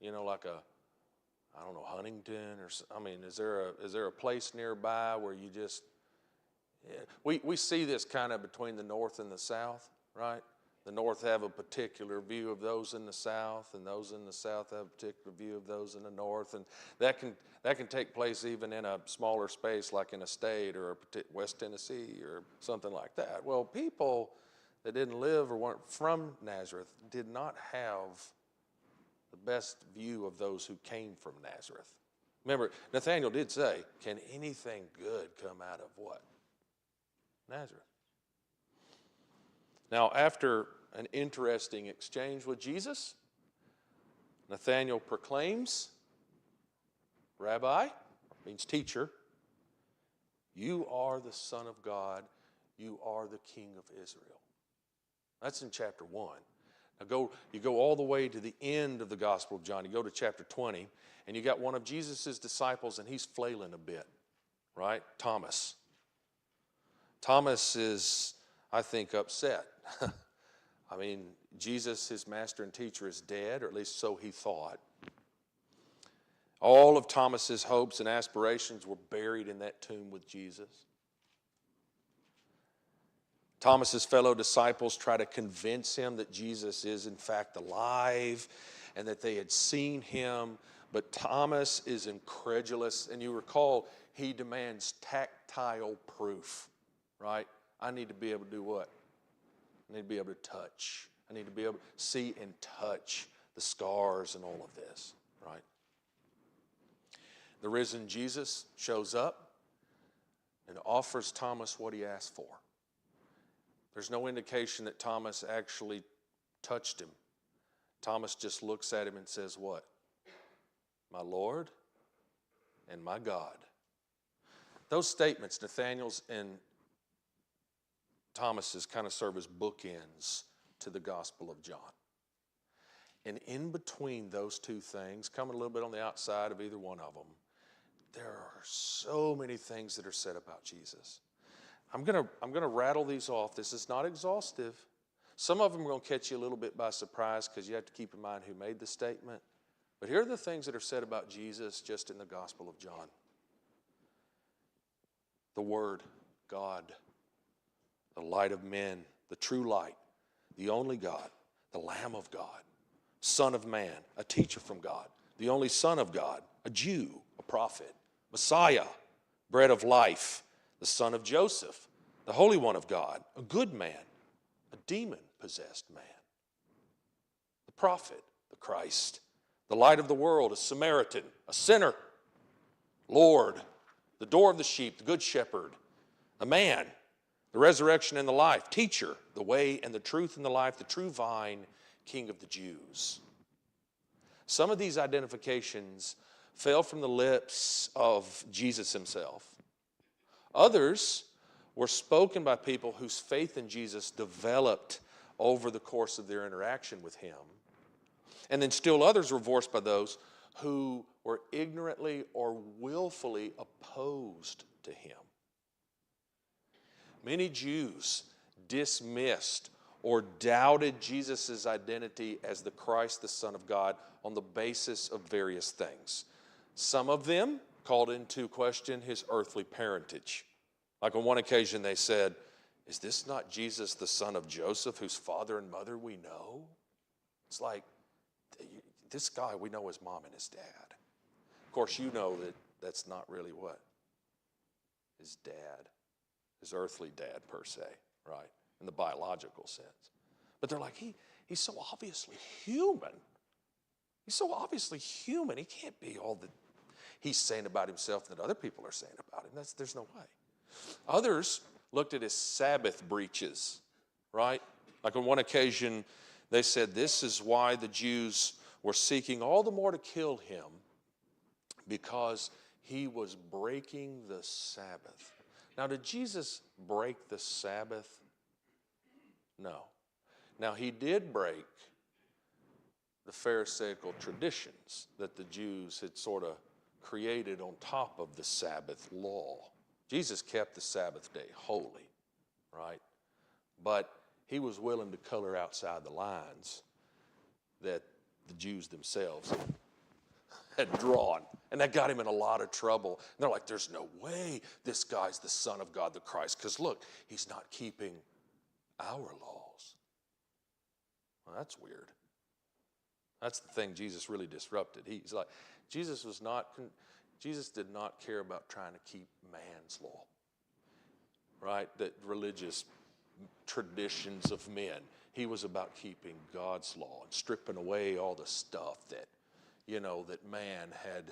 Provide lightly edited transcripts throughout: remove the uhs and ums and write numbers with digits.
like I don't know, Huntington I mean, is there a place nearby where you just, yeah. We see this kind of between the North and the South, right? The North have a particular view of those in the South, and those in the South have a particular view of those in the North, and that can take place even in a smaller space like in a state or West Tennessee or something like that. Well, people that didn't live or weren't from Nazareth did not have the best view of those who came from Nazareth. Remember, Nathanael did say, can anything good come out of what? Nazareth. Now, after an interesting exchange with Jesus, Nathanael proclaims, Rabbi, means teacher, you are the Son of God, you are the King of Israel. That's in chapter 1. Now you go all the way to the end of the Gospel of John. You go to chapter 20, and you got one of Jesus' disciples, and he's flailing a bit, right? Thomas. Thomas is, I think, upset. I mean, Jesus, his master and teacher, is dead, or at least so he thought. All of Thomas's hopes and aspirations were buried in that tomb with Jesus. Thomas's fellow disciples try to convince him that Jesus is in fact alive and that they had seen him, but Thomas is incredulous, and you recall he demands tactile proof, right? I need to be able to do what? I need to be able to touch. I need to be able to see and touch the scars and all of this, right? The risen Jesus shows up and offers Thomas what he asked for. There's no indication that Thomas actually touched him. Thomas just looks at him and says, what? My Lord and my God. Those statements, Nathanael's and Thomas's, kind of serve as bookends to the Gospel of John. And in between those two things, coming a little bit on the outside of either one of them, there are so many things that are said about Jesus. I'm gonna rattle these off. This is not exhaustive. Some of them are going to catch you a little bit by surprise because you have to keep in mind who made the statement. But here are the things that are said about Jesus just in the Gospel of John. The Word, God, the light of men, the true light, the only God, the Lamb of God, Son of Man, a teacher from God, the only Son of God, a Jew, a prophet, Messiah, bread of life, the son of Joseph, the Holy One of God, a good man, a demon-possessed man, the prophet, the Christ, the light of the world, a Samaritan, a sinner, Lord, the door of the sheep, the good shepherd, a man, the resurrection and the life, teacher, the way and the truth and the life, the true vine, King of the Jews. Some of these identifications fell from the lips of Jesus himself. Others were spoken by people whose faith in Jesus developed over the course of their interaction with him. And then still others were voiced by those who were ignorantly or willfully opposed to him. Many Jews dismissed or doubted Jesus' identity as the Christ, the Son of God, on the basis of various things. Some of them called into question his earthly parentage. Like on one occasion they said, is this not Jesus, the son of Joseph, whose father and mother we know? It's like, this guy, we know his mom and his dad. Of course, you know that that's not really what? His dad, his earthly dad per se, right? In the biological sense. But they're like, he's so obviously human. He's so obviously human. He can't be all that he's saying about himself that other people are saying about him. There's no way. Others looked at his Sabbath breaches, right? Like on one occasion, they said this is why the Jews were seeking all the more to kill him, because he was breaking the Sabbath. Now, did Jesus break the Sabbath? No. Now, he did break the Pharisaical traditions that the Jews had sort of created on top of the Sabbath law. Jesus kept the Sabbath day holy, right? But he was willing to color outside the lines that the Jews themselves had drawn. And that got him in a lot of trouble. And they're like, there's no way this guy's the Son of God, the Christ. Because look, he's not keeping our laws. Well, that's weird. That's the thing Jesus really disrupted. He's like, Jesus did not care about trying to keep man's law, right? That religious traditions of men. He was about keeping God's law and stripping away all the stuff that, that man had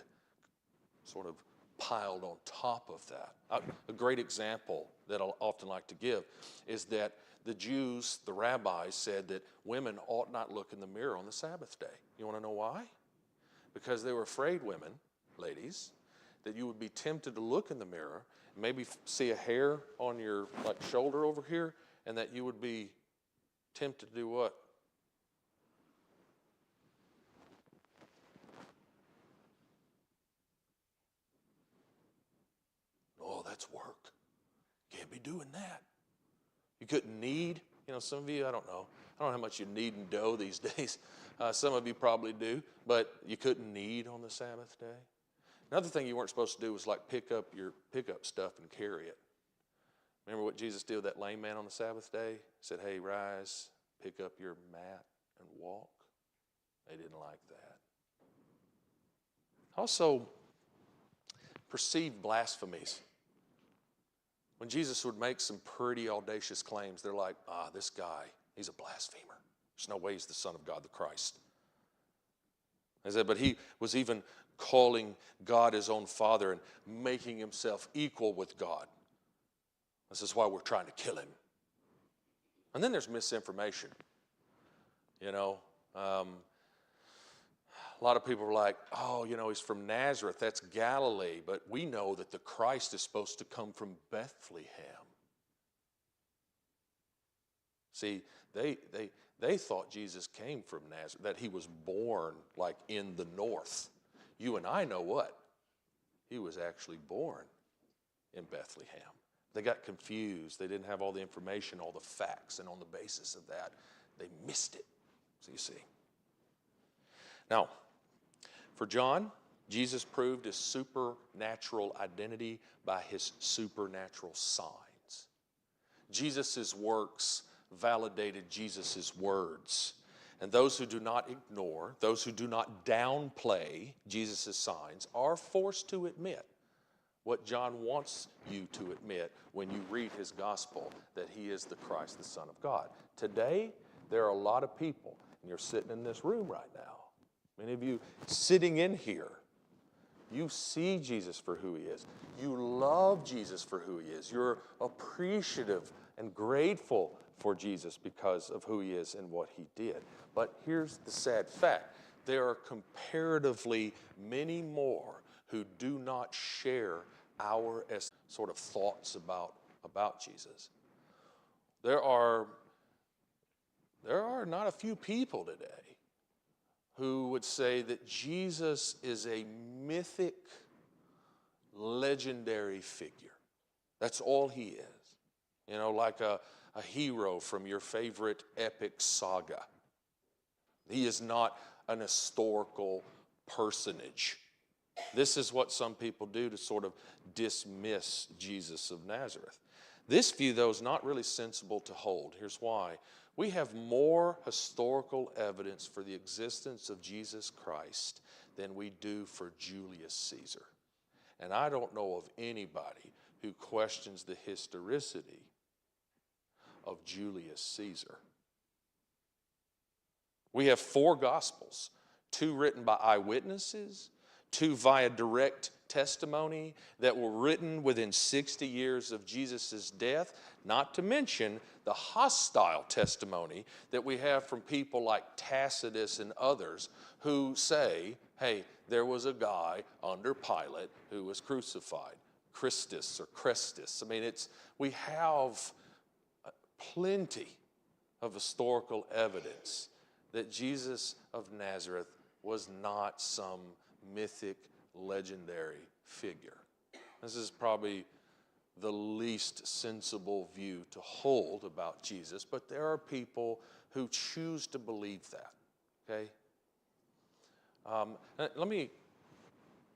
sort of piled on top of that. A great example that I often like to give is that the Jews, the rabbis, said that women ought not look in the mirror on the Sabbath day. You want to know why? Because they were afraid, women, ladies, that you would be tempted to look in the mirror, maybe see a hair on your shoulder over here, and that you would be tempted to do what? Oh, that's work. Can't be doing that. You couldn't knead. Some of you, I don't know how much you knead in dough these days. Some of you probably do, but you couldn't knead on the Sabbath day. Another thing you weren't supposed to do was pick up your pickup stuff and carry it. Remember what Jesus did with that lame man on the Sabbath day? He said, hey, rise, pick up your mat and walk. They didn't like that. Also, perceived blasphemies. When Jesus would make some pretty audacious claims, they're like, this guy, he's a blasphemer. There's no way he's the Son of God, the Christ. I said, but he was even calling God his own Father and making himself equal with God. This is why we're trying to kill him. And then there's misinformation. A lot of people are like, he's from Nazareth, that's Galilee, but we know that the Christ is supposed to come from Bethlehem. See, they thought Jesus came from Nazareth, that he was born in the north. You and I know what? He was actually born in Bethlehem. They got confused. They didn't have all the information, all the facts, and on the basis of that, they missed it. So you see. Now, for John, Jesus proved his supernatural identity by his supernatural signs. Jesus' works validated Jesus' words. And those who do not ignore, those who do not downplay Jesus' signs are forced to admit what John wants you to admit when you read his gospel, that he is the Christ, the Son of God. Today, there are a lot of people, and you're sitting in this room right now. Many of you sitting in here, you see Jesus for who he is. You love Jesus for who he is. You're appreciative and grateful for Jesus because of who he is and what he did. But here's the sad fact. There are comparatively many more who do not share our sort of thoughts about Jesus. There are not a few people today who would say that Jesus is a mythic, legendary figure. That's all he is. Like a hero from your favorite epic saga. He is not an historical personage. This is what some people do to sort of dismiss Jesus of Nazareth. This view, though, is not really sensible to hold. Here's why. We have more historical evidence for the existence of Jesus Christ than we do for Julius Caesar. And I don't know of anybody who questions the historicity of Julius Caesar. We have 4 Gospels, 2 written by eyewitnesses, 2 via direct testimony that were written within 60 years of Jesus' death, not to mention the hostile testimony that we have from people like Tacitus and others who say, hey, there was a guy under Pilate who was crucified, Christus or Crestus. I mean, we have plenty of historical evidence that Jesus of Nazareth was not some mythic, legendary figure. This is probably the least sensible view to hold about Jesus, but there are people who choose to believe that, okay? Let me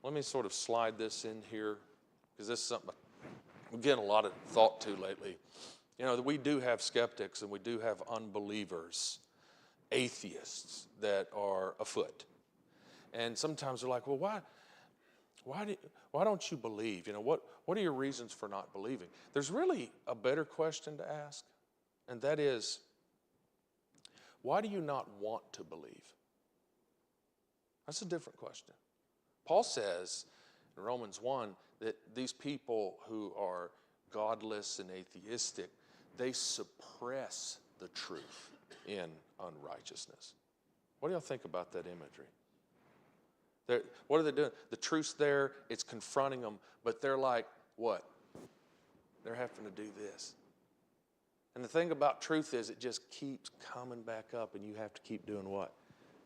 let me sort of slide this in here, because this is something we're getting a lot of thought to lately. You know, we do have skeptics and we do have unbelievers, atheists that are afoot. And sometimes they're like, well, why don't you believe? You know, what are your reasons for not believing? There's really a better question to ask, and that is, why do you not want to believe? That's a different question. Paul says in Romans 1 that these people who are godless and atheistic, they suppress the truth in unrighteousness. What do y'all think about that imagery? What are they doing? The truth's there, it's confronting them, but they're like, what? They're having to do this. And the thing about truth is it just keeps coming back up, and you have to keep doing what?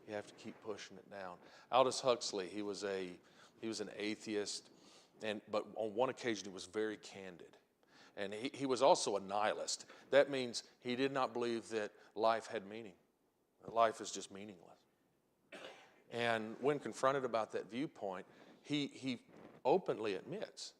You have to keep pushing it down. Aldous Huxley, he was an atheist, but on one occasion he was very candid. And he was also a nihilist. That means he did not believe that life had meaning. That life is just meaningless. And when confronted about that viewpoint, he openly admits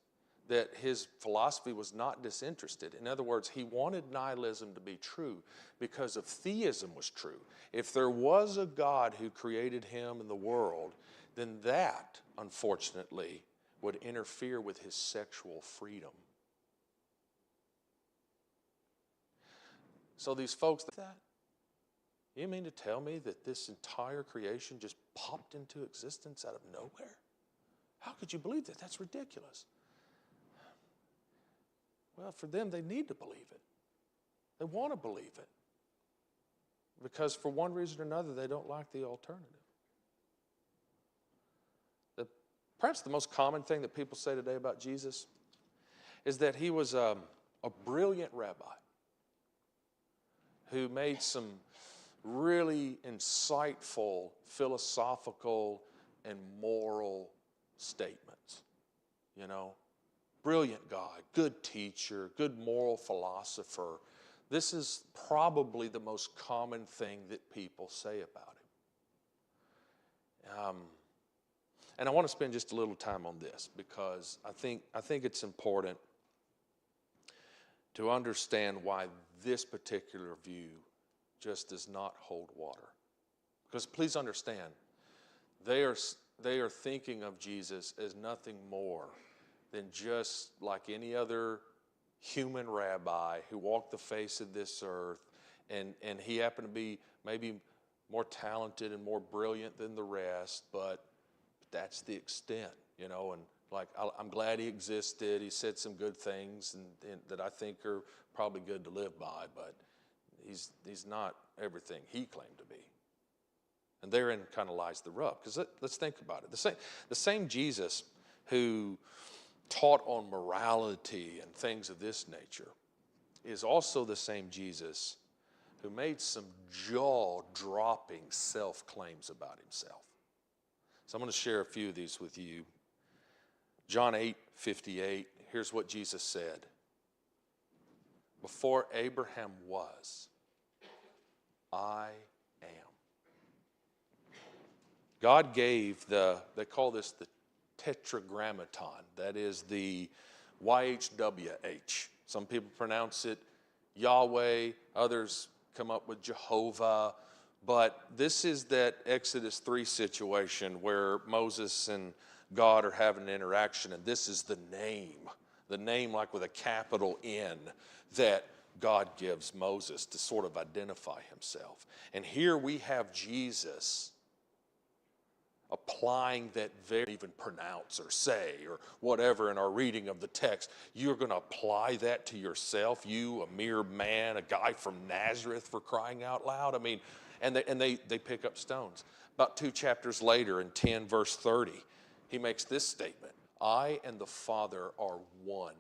that his philosophy was not disinterested. In other words, he wanted nihilism to be true because if theism was true, if there was a God who created him and the world, then that, unfortunately, would interfere with his sexual freedom. So these folks, you mean to tell me that this entire creation just popped into existence out of nowhere? How could you believe that? That's ridiculous. Well, for them, they need to believe it. They want to believe it. Because for one reason or another, they don't like the alternative. Perhaps the most common thing that people say today about Jesus is that he was a brilliant rabbi who made some really insightful philosophical and moral statements. You know, brilliant guy, good teacher, good moral philosopher. This is probably the most common thing that people say about him. And I want to spend just a little time on this because I think it's important to understand why this particular view just does not hold water. Because please understand, they are thinking of Jesus as nothing more than just like any other human rabbi who walked the face of this earth, and he happened to be maybe more talented and more brilliant than the rest, but that's the extent, you know, and like I'm glad he existed. He said some good things and that I think are probably good to live by, but he's not everything he claimed to be. And therein kind of lies the rub, because let's think about it. The same Jesus who taught on morality and things of this nature is also the same Jesus who made some jaw-dropping self-claims about himself. So I'm going to share a few of these with you. John 8:58, here's what Jesus said. Before Abraham was, I am. God gave they call this the tetragrammaton. That is the YHWH. Some people pronounce it Yahweh, others come up with Jehovah. But this is that Exodus 3 situation where Moses and God are having an interaction, and this is the name like with a capital N that God gives Moses to sort of identify himself. And here we have Jesus applying that very even pronounce or say or whatever in our reading of the text. You're going to apply that to yourself, you, a mere man, a guy from Nazareth, for crying out loud. I mean, and they pick up stones. About 2 chapters later in 10 verse 30, he makes this statement, I and the Father are one.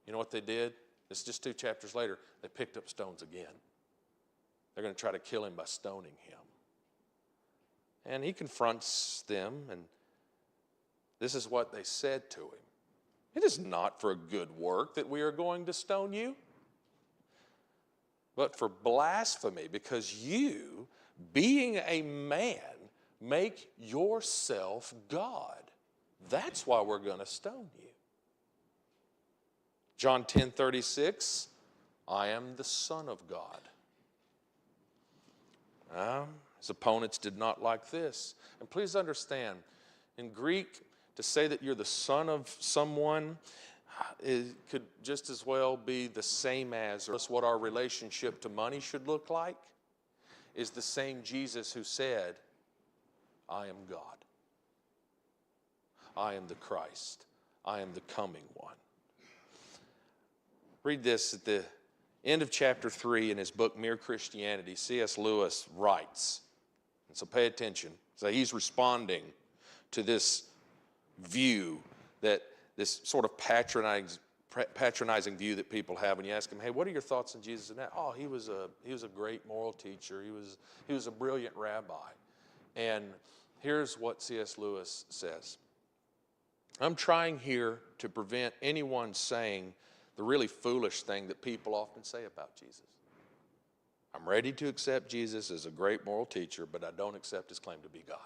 You know what they did? It's just 2 chapters later, they picked up stones again. They're going to try to kill him by stoning him. And he confronts them, and this is what they said to him. It is not for a good work that we are going to stone you, but for blasphemy, because you, being a man, make yourself God. That's why we're going to stone you. John 10:36, I am the Son of God. His opponents did not like this. And please understand, in Greek, to say that you're the son of someone, it could just as well be the same as, or what our relationship to money should look like, is the same Jesus who said, I am God. I am the Christ. I am the coming one. Read this at the end of chapter 3 in his book, Mere Christianity. C.S. Lewis writes, and so pay attention. So he's responding to this view, that this sort of patronizing view that people have when you ask them, hey, what are your thoughts on Jesus? And that, oh, he was a great moral teacher. He was a brilliant rabbi. And here's what C.S. Lewis says. I'm trying here to prevent anyone saying the really foolish thing that people often say about Jesus. I'm ready to accept Jesus as a great moral teacher, but I don't accept his claim to be God.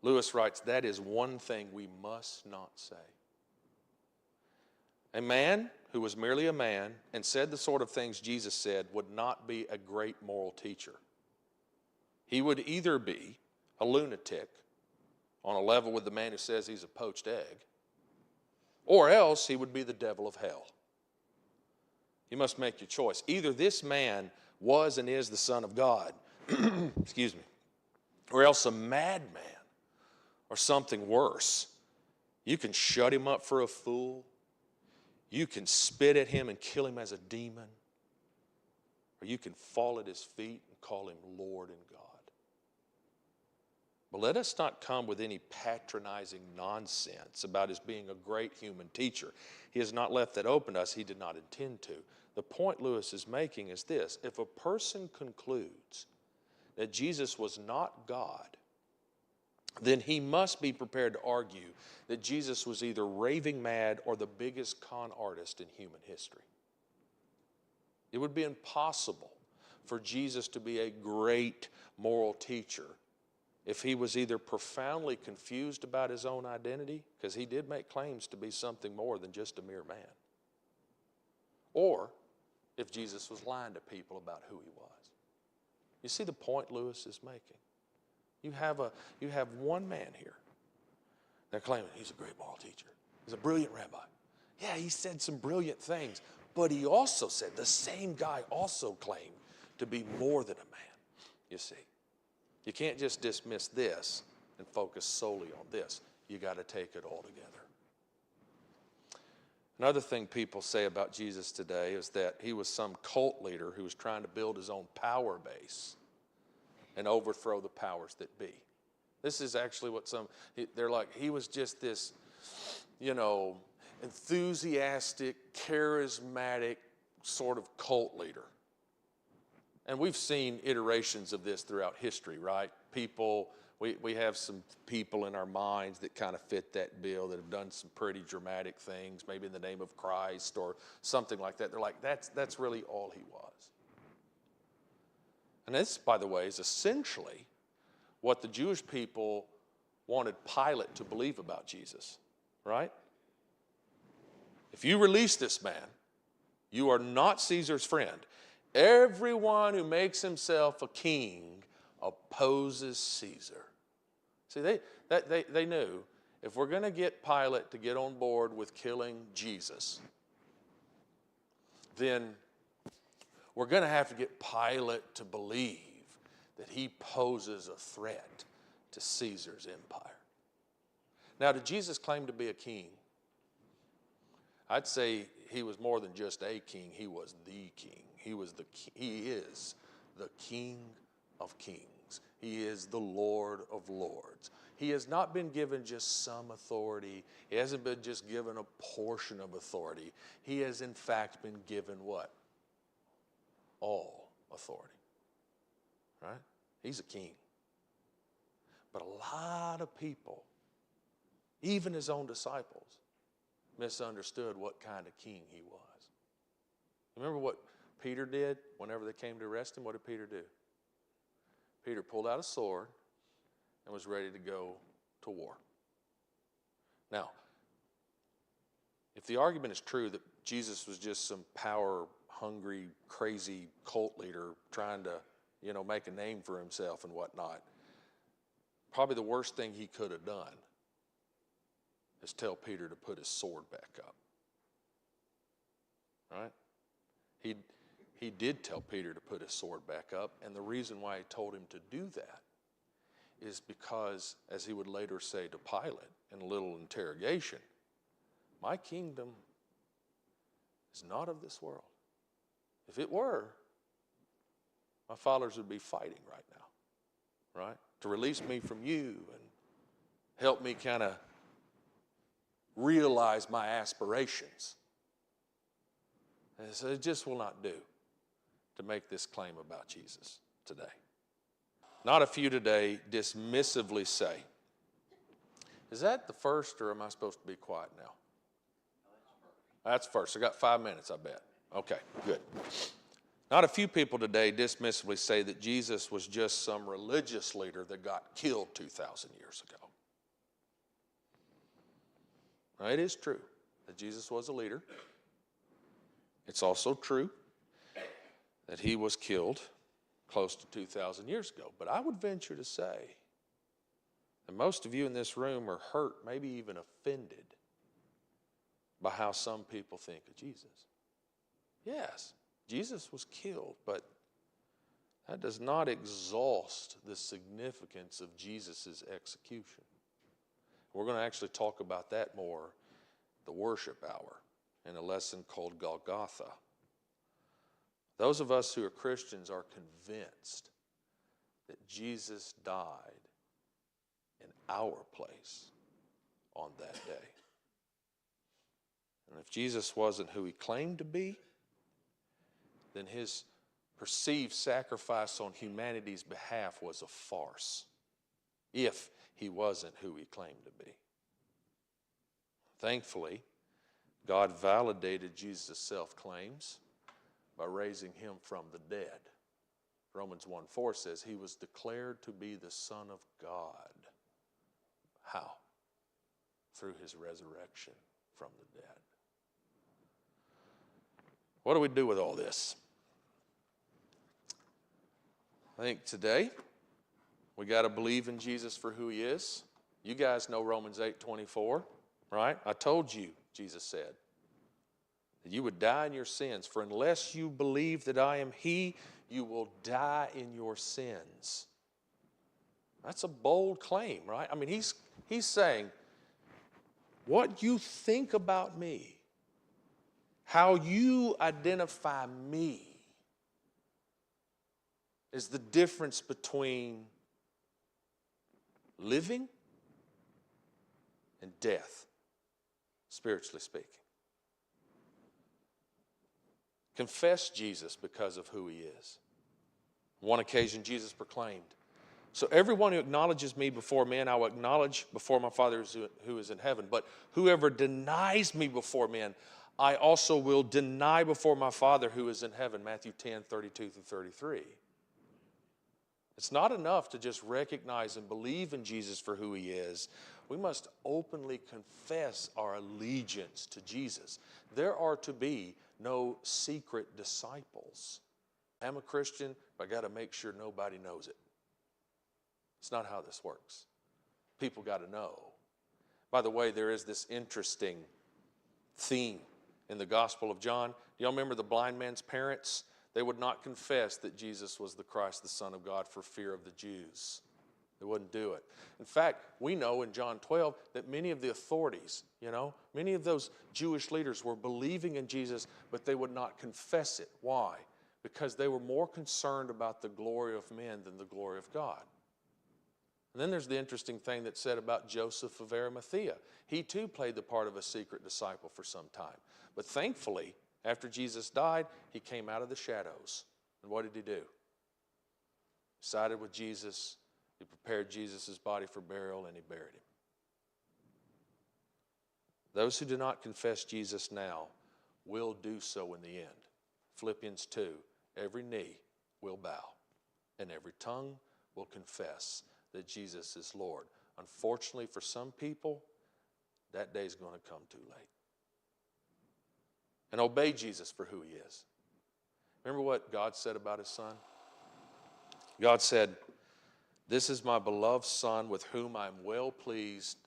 Lewis writes, that is one thing we must not say. A man who was merely a man and said the sort of things Jesus said would not be a great moral teacher. He would either be a lunatic on a level with the man who says he's a poached egg, or else he would be the devil of hell. You must make your choice. Either this man was and is the Son of God, excuse me, or else a madman or something worse. You can shut him up for a fool. You can spit at him and kill him as a demon. Or you can fall at his feet and call him Lord and God. But let us not come with any patronizing nonsense about his being a great human teacher. He has not left that open to us. He did not intend to. The point Lewis is making is this. If a person concludes that Jesus was not God, then he must be prepared to argue that Jesus was either raving mad or the biggest con artist in human history. It would be impossible for Jesus to be a great moral teacher if he was either profoundly confused about his own identity, because he did make claims to be something more than just a mere man, or if Jesus was lying to people about who he was. You see the point Lewis is making? You have one man here. They're claiming he's a great moral teacher. He's a brilliant rabbi. Yeah, he said some brilliant things, but he also said, the same guy also claimed to be more than a man, you see. You can't just dismiss this and focus solely on this. You got to take it all together. Another thing people say about Jesus today is that he was some cult leader who was trying to build his own power base and overthrow the powers that be. This is actually what they're like, he was just this, enthusiastic, charismatic sort of cult leader. And we've seen iterations of this throughout history, right? We have some people in our minds that kind of fit that bill, that have done some pretty dramatic things, maybe in the name of Christ or something like that. They're like, that's really all he was. And this, by the way, is essentially what the Jewish people wanted Pilate to believe about Jesus, right? If you release this man, you are not Caesar's friend. Everyone who makes himself a king opposes Caesar. See, they knew if we're going to get Pilate to get on board with killing Jesus, then we're going to have to get Pilate to believe that he poses a threat to Caesar's empire. Now, did Jesus claim to be a king? I'd say he was more than just a king. He was the king. He is the King of kings. He is the Lord of lords. He has not been given just some authority. He hasn't been just given a portion of authority. He has in fact been given what? All authority. Right? He's a king. But a lot of people, even his own disciples, misunderstood what kind of king he was. Remember what Peter did whenever they came to arrest him? What did Peter do? Peter pulled out a sword and was ready to go to war. Now, if the argument is true that Jesus was just some power-hungry, crazy cult leader trying to, make a name for himself and whatnot, probably the worst thing he could have done is tell Peter to put his sword back up. Right? He did tell Peter to put his sword back up, and the reason why he told him to do that is because, as he would later say to Pilate in a little interrogation, my kingdom is not of this world. If it were, my followers would be fighting right now, right? To release me from you and help me kind of realize my aspirations. And so it just will not do to make this claim about Jesus today. Not a few today dismissively say, is that the first, or am I supposed to be quiet now? That's first. I got 5 minutes, I bet. Okay, good. Not a few people today dismissively say that Jesus was just some religious leader that got killed 2,000 years ago. Now, it is true that Jesus was a leader. It's also true that he was killed close to 2,000 years ago. But I would venture to say that most of you in this room are hurt, maybe even offended by how some people think of Jesus. Yes, Jesus was killed, but that does not exhaust the significance of Jesus' execution. We're going to actually talk about that more the worship hour in a lesson called Golgotha. Those of us who are Christians are convinced that Jesus died in our place on that day. And if Jesus wasn't who he claimed to be, then his perceived sacrifice on humanity's behalf was a farce, if he wasn't who he claimed to be. Thankfully, God validated Jesus' self-claims by raising him from the dead. Romans 1:4 says he was declared to be the Son of God. How? Through his resurrection from the dead. What do we do with all this? I think today we got to believe in Jesus for who he is. You guys know Romans 8:24, right? I told you, Jesus said, that you would die in your sins. For unless you believe that I am he, you will die in your sins. That's a bold claim, right? I mean, he's saying, what you think about me, how you identify me, is the difference between living and death, spiritually speaking. Confess Jesus because of who he is. On one occasion, Jesus proclaimed, so everyone who acknowledges me before men, I will acknowledge before my Father who is in heaven. But whoever denies me before men, I also will deny before my Father who is in heaven. Matthew 10:32-33. It's not enough to just recognize and believe in Jesus for who he is. We must openly confess our allegiance to Jesus. There are to be no secret disciples. I'm a Christian, but I got to make sure nobody knows it. It's not how this works. People got to know. By the way, there is this interesting theme in the Gospel of John. Do y'all remember the blind man's parents? They would not confess that Jesus was the Christ, the Son of God, for fear of the Jews. They wouldn't do it. In fact, we know in John 12 that many of the authorities, many of those Jewish leaders were believing in Jesus, but they would not confess it. Why? Because they were more concerned about the glory of men than the glory of God. And then there's the interesting thing that's said about Joseph of Arimathea. He too played the part of a secret disciple for some time. But thankfully, after Jesus died, he came out of the shadows. And what did he do? He sided with Jesus. He prepared Jesus' body for burial, and he buried him. Those who do not confess Jesus now will do so in the end. Philippians 2, every knee will bow, and every tongue will confess that Jesus is Lord. Unfortunately, for some people, that day is going to come too late. And obey Jesus for who he is. Remember what God said about his son? God said, "This is my beloved son with whom I am well pleased.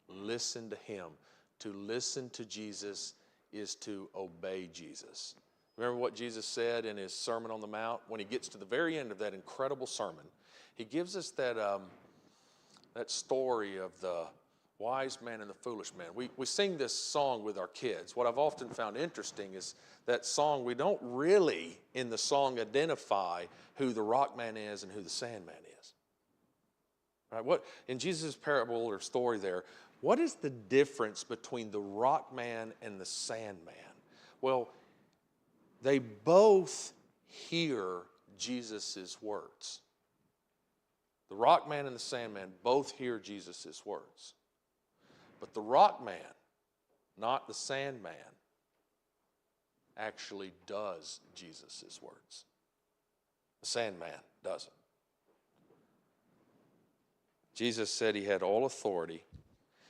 Listen to him." To listen to Jesus is to obey Jesus. Remember what Jesus said in his Sermon on the Mount? When he gets to the very end of that incredible sermon, he gives us that story of the wise man and the foolish man. We sing this song with our kids. What I've often found interesting is that song, we don't really, in the song, identify who the rock man is and who the sandman is. Right? What, in Jesus' parable or story there, what is the difference between the rock man and the sandman? Well, they both hear Jesus' words. The rock man and the sandman both hear Jesus' words. But the rock man, not the sandman, actually does Jesus' words. The sandman doesn't. Jesus said he had all authority.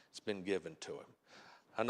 It's been given to him.